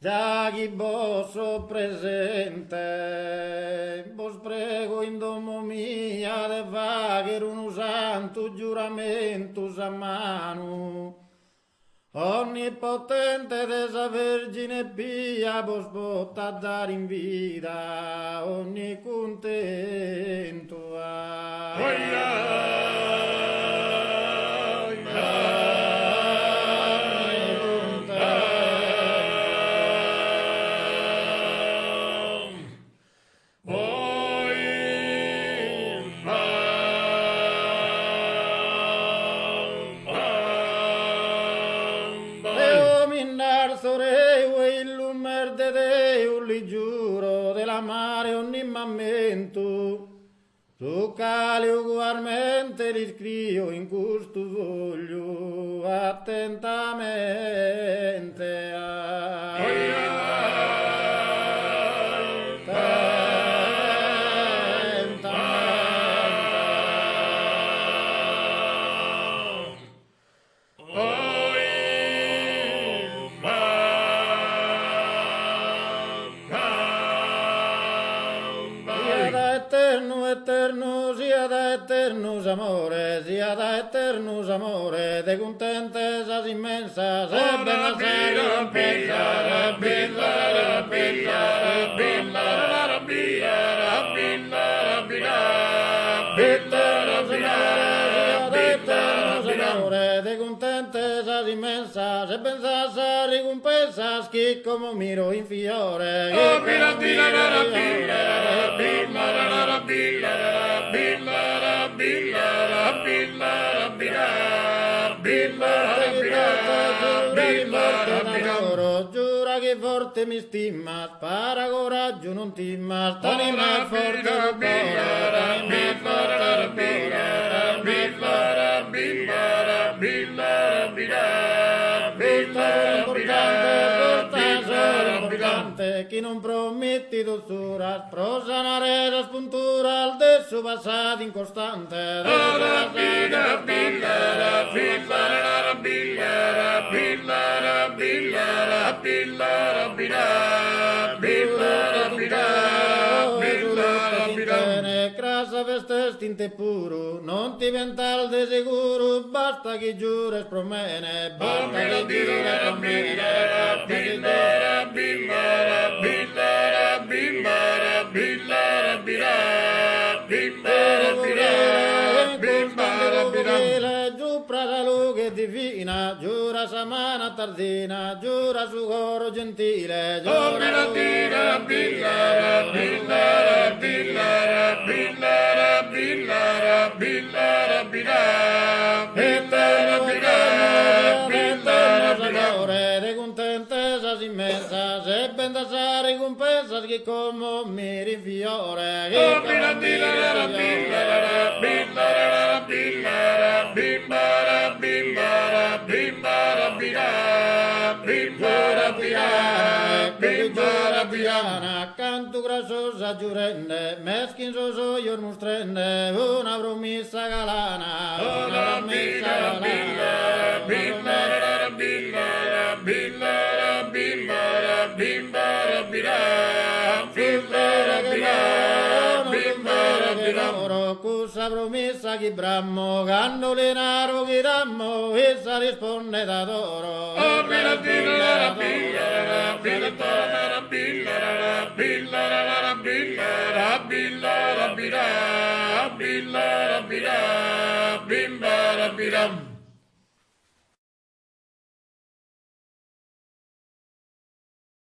già chi vosso presente, vos prego in domo mia de fagher un santo giuramentus a mano, onnipotente desa Vergine pia vos potta dare in vita ogni contento. Li giuro dell'amare ogni mammento, su quale ugualmente li scrivo in questo voglio attentamente. Eterno, sia da eternus amore, de contentesas immensas, e ben de contentesas immensas, e pensas a ricompensas, chi como miro in fiore. Giura che forte mi stima, spara coraggio non timma, stani me forte il cuore. Chi non prometti dozzura, sprosa una resa spuntura, al desso passato incostante. Crasa vestesti in te puro, non ti vental de sicuro, basta che giura e spromene, basta che giura e spromene. Divina, giura samana tardina, giura su coro gentile, giura de contentesas immensas, e ben da sa ricompensas che come mi rifiore. Canto grassosa giurenne, meschin sosoio mostrenne, una promessa galana, una promessa galana. Cussa promessa che brammo, canno denaro che dammo, essa risponde da d'oro. Bim